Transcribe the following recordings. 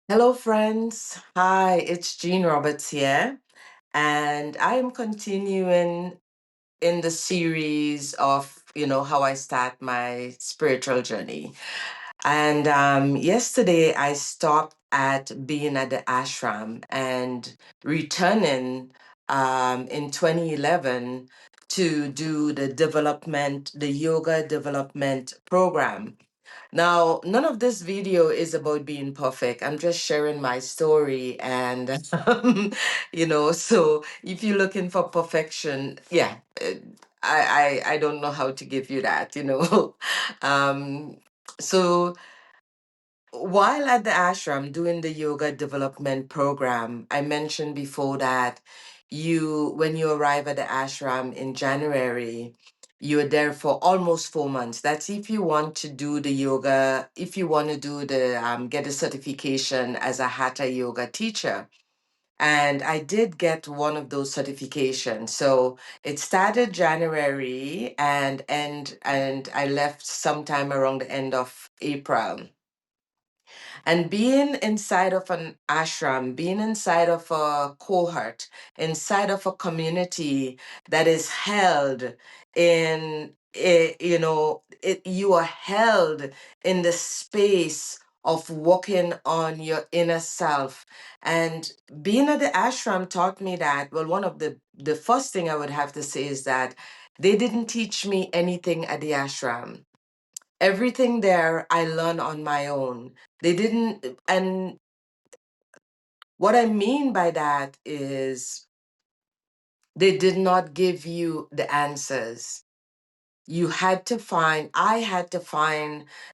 Hello, friends. Hi, it's Jean Roberts here, and I am continuing in the series of, how I start my spiritual journey. And yesterday I stopped at being at the ashram and returning in 2011 to do the yoga development program. Now, none of this video is about being perfect. I'm just sharing my story. And, so if you're looking for perfection, yeah, I don't know how to give you that. um, so while at the ashram doing the yoga development program, I mentioned before that when you arrive at the ashram in January, you're there for almost 4 months. That's if you want to do the yoga, if you want to do get a certification as a hatha yoga teacher. And I did get one of those certifications. So it started January and I left sometime around the end of April. And being inside of an ashram, being inside of a cohort, inside of a community that is held you are held in the space of working on your inner self. And being at the ashram taught me that, well, one of the first thing I would have to say is that they didn't teach me anything at the ashram. Everything there I learned on my own. They didn't, and what I mean by that is they did not give you the answers. I had to find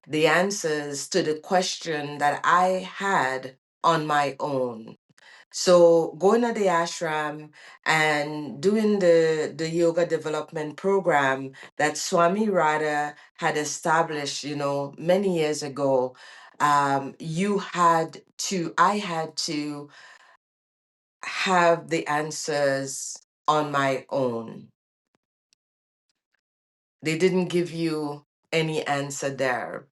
the answers to the question that I had on my own. So going to the ashram and doing the yoga development program that Swami Radha had established, many years ago, I had to have the answers on my own. They didn't give you any answer there.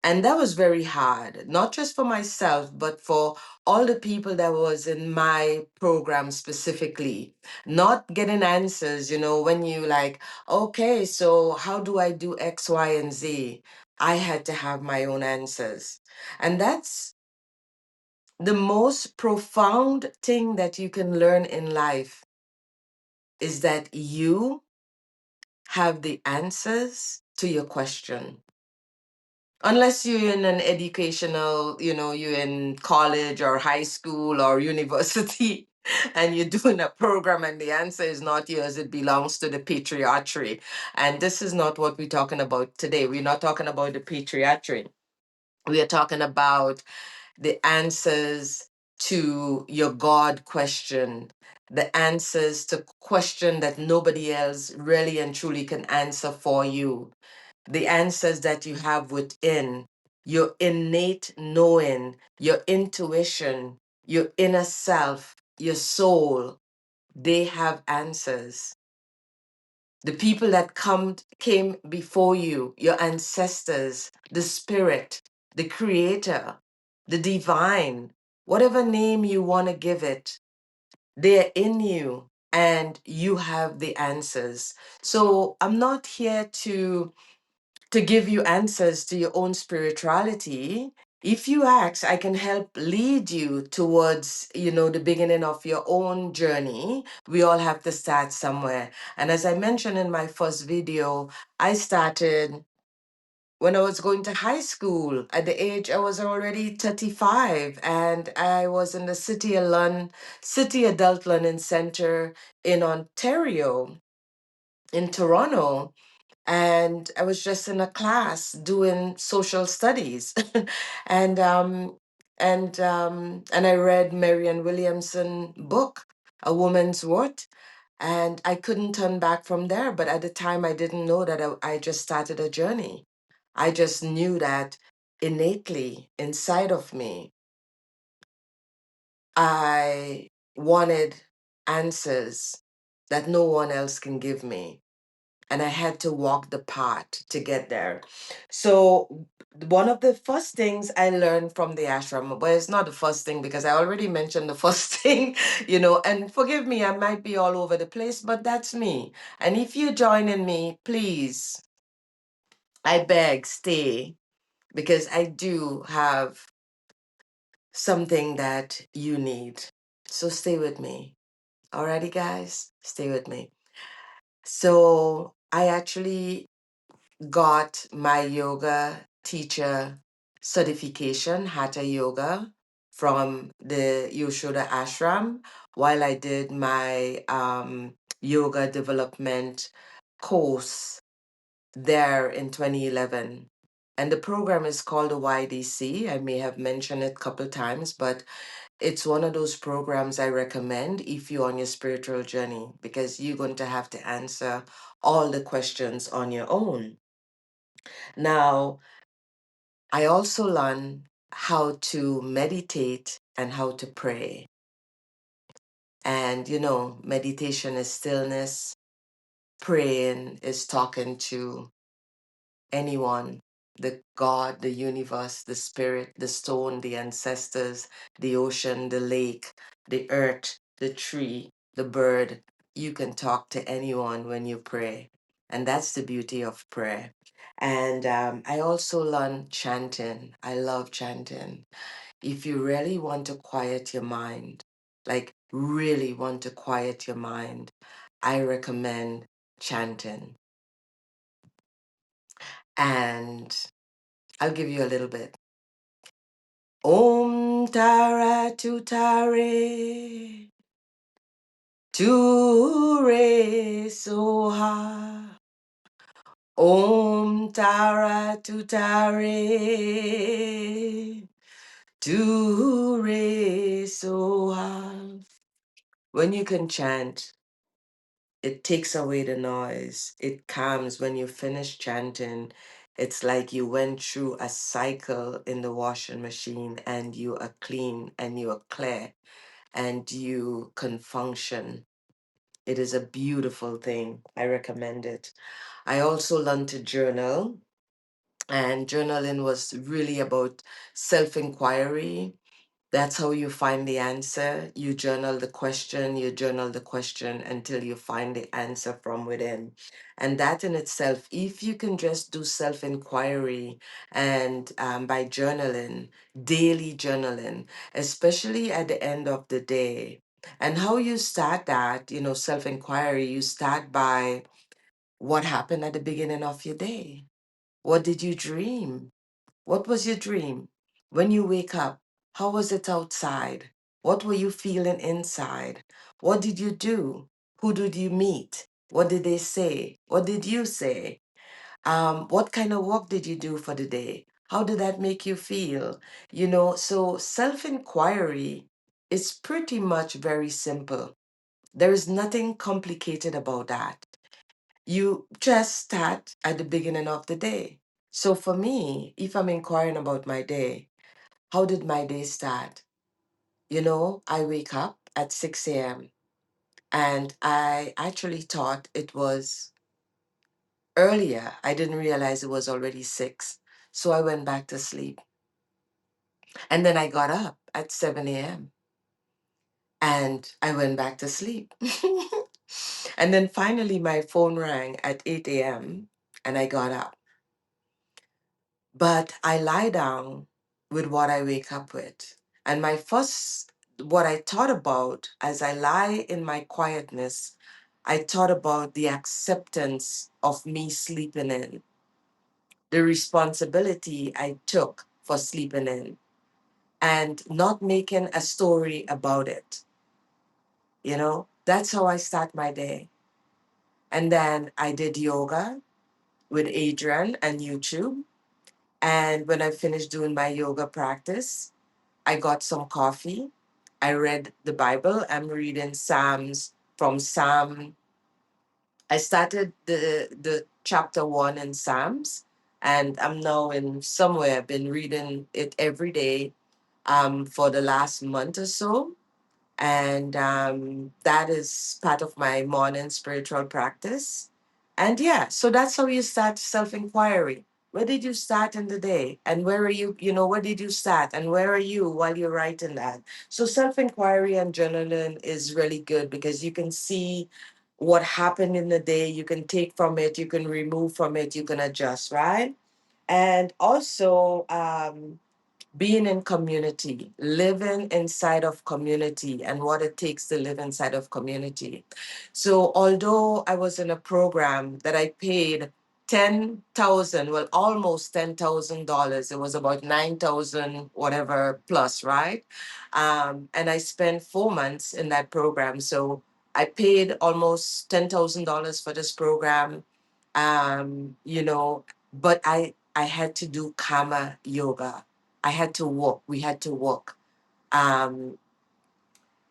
And that was very hard, not just for myself, but for all the people that was in my program specifically. Not getting answers, when you like, okay, so how do I do X, Y, and Z? I had to have my own answers. And that's the most profound thing that you can learn in life is that you have the answers to your question. Unless you're in an educational, you're in college or high school or university and you're doing a program and the answer is not yours, it belongs to the patriarchy. And this is not what we're talking about today. We're not talking about the patriarchy. We are talking about the answers to your God question, the answers to question that nobody else really and truly can answer for you, the answers that you have within, your innate knowing, your intuition, your inner self, your soul, they have answers. The people that came before you, your ancestors, the spirit, the creator, the divine, whatever name you want to give it, they're in you and you have the answers. So I'm not here to give you answers to your own spirituality. If you ask, I can help lead you towards, the beginning of your own journey. We all have to start somewhere. And as I mentioned in my first video, I started when I was going to high school. At the age I was already 35, and I was in the City Adult Learning Center in Ontario, in Toronto, and I was just in a class doing social studies, and and I read Marianne Williamson book, A Woman's Worth, and I couldn't turn back from there. But at the time, I didn't know that I just started a journey. I just knew that innately inside of me, I wanted answers that no one else can give me. and I had to walk the path to get there. So one of the first things I learned from the ashram, well, it's not the first thing because I already mentioned the first thing, and forgive me, I might be all over the place, but that's me. And if you join in me, please, I beg, stay, because I do have something that you need. So stay with me. Alrighty, guys, stay with me. So I actually got my yoga teacher certification, Hatha Yoga, from the Yoshoda Ashram while I did my yoga development course there in 2011. And the program is called the YDC. I may have mentioned it a couple times, but it's one of those programs I recommend if you're on your spiritual journey because you're going to have to answer all the questions on your own. Now, I also learned how to meditate and how to pray. And meditation is stillness, praying is talking to anyone, the God, the universe, the spirit, the stone, the ancestors, the ocean, the lake, the earth, the tree, the bird. You can talk to anyone when you pray. And that's the beauty of prayer. And I also learned chanting. I love chanting. If you really want to quiet your mind, like really want to quiet your mind, I recommend chanting. And I'll give you a little bit. Om Tara Tutare Ture Soha. Om Tara Tutare Ture Soha. When you can chant, it takes away the noise. It calms when you finish chanting. It's like you went through a cycle in the washing machine and you are clean and you are clear and you can function. It is a beautiful thing. I recommend it. I also learned to journal, and journaling was really about self inquiry. That's how you find the answer. You journal the question until you find the answer from within. And that in itself, if you can just do self inquiry and by journaling, daily journaling, especially at the end of the day, and how you start that, self inquiry, you start by what happened at the beginning of your day. What did you dream? What was your dream? When you wake up, how was it outside? What were you feeling inside? What did you do? Who did you meet? What did they say? What did you say? What kind of work did you do for the day? How did that make you feel? So self inquiry is pretty much very simple. There is nothing complicated about that. You just start at the beginning of the day. So for me, if I'm inquiring about my day, how did my day start? I wake up at 6 a.m. and I actually thought it was earlier. I didn't realize it was already 6. So I went back to sleep. And then I got up at 7 a.m. and I went back to sleep. And then finally my phone rang at 8 a.m. and I got up. But I lie down with what I wake up with. And what I thought about as I lie in my quietness, I thought about the acceptance of me sleeping in, the responsibility I took for sleeping in, and not making a story about it. That's how I start my day. And then I did yoga with Adrian and YouTube. And when I finished doing my yoga practice, I got some coffee. I read the Bible. I'm reading Psalms from Psalm. I started the chapter 1 in Psalms, and I'm now in somewhere. I've been reading it every day for the last month or so. And that is part of my morning spiritual practice. And yeah, so that's how you start self inquiry. Where did you start in the day? And where are you? You know, where did you start? And where are you while you're writing that? So self inquiry and journaling is really good because you can see what happened in the day. You can take from it, you can remove from it, you can adjust, right? And also, being in community, living inside of community, and what it takes to live inside of community. So, although I was in a program that I paid 10,000, well, almost $10,000, it was about 9,000, whatever plus, right? And I spent 4 months in that program. So, I paid almost $10,000 for this program. You know, but I had to do karma yoga. I had to walk. We had to walk. Um,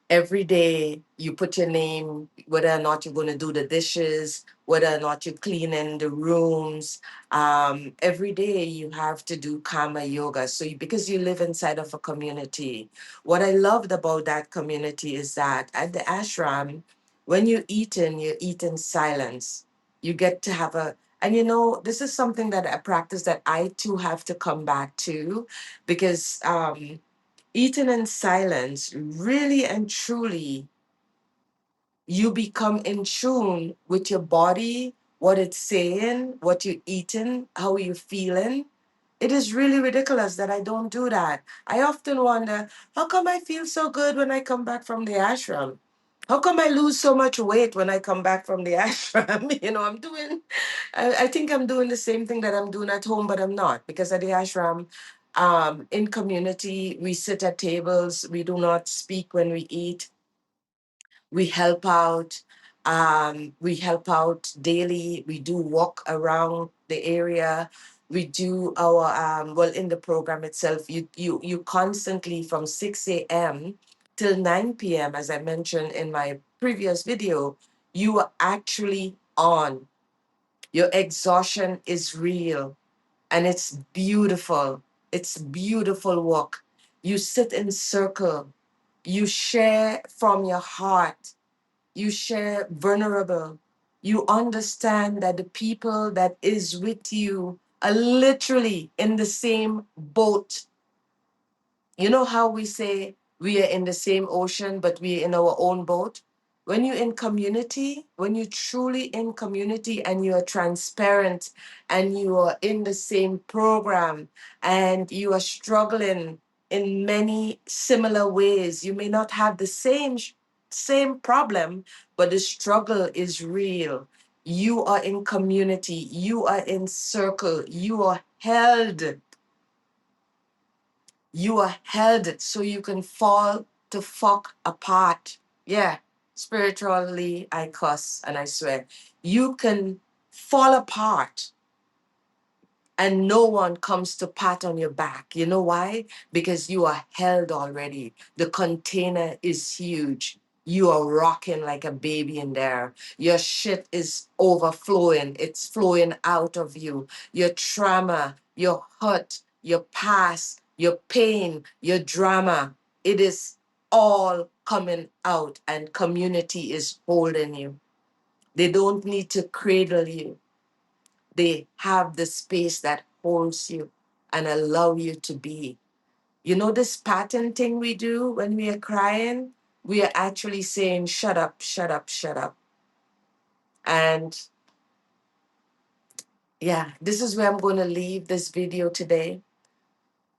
every day you put your name, whether or not you're going to do the dishes, whether or not you're cleaning the rooms. Every day you have to do karma yoga. So because you live inside of a community, what I loved about that community is that at the ashram, when you eat in silence. You get to have a, and you know, this is something that I practice that I too have to come back to because eating in silence really and truly you become in tune with your body, what it's saying, what you're eating, how you're feeling. It is really ridiculous that I don't do that. I often wonder, how come I feel so good when I come back from the ashram? How come I lose so much weight when I come back from the ashram? You know, I think I'm doing the same thing that I'm doing at home, but I'm not because at the ashram, in community, we sit at tables, we do not speak when we eat, we help out. We help out daily. We do walk around the area. We do our well in the program itself. You constantly from 6 a.m. till 9 p.m. As I mentioned in my previous video, you are actually on. Your exhaustion is real and it's beautiful. It's beautiful walk. You sit in circle. You share from your heart, you share vulnerable, you understand that the people that is with you are literally in the same boat. You know how we say we are in the same ocean, but we're in our own boat? When you're in community, when you're truly in community and you are transparent and you are in the same program and you are struggling in many similar ways, you may not have the same problem, but the struggle is real. You are in community, you are in circle, you are held so you can fall to fuck apart. Yeah, spiritually, I cuss and I swear. You can fall apart and no one comes to pat on your back. You know why? Because you are held already. The container is huge. You are rocking like a baby in there. Your shit is overflowing. It's flowing out of you. Your trauma, your hurt, your past, your pain, your drama, it is all coming out and community is holding you. They don't need to cradle you, they have the space that holds you and allow you to be. You know this pattern thing we do when we are crying? We are actually saying, shut up, shut up, shut up. And yeah, this is where I'm going to leave this video today.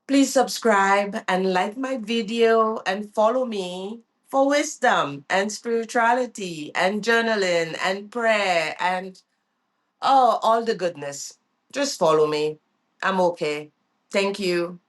Please subscribe and like my video and follow me for wisdom and spirituality and journaling and prayer and oh, all the goodness. Just follow me. I'm okay. Thank you.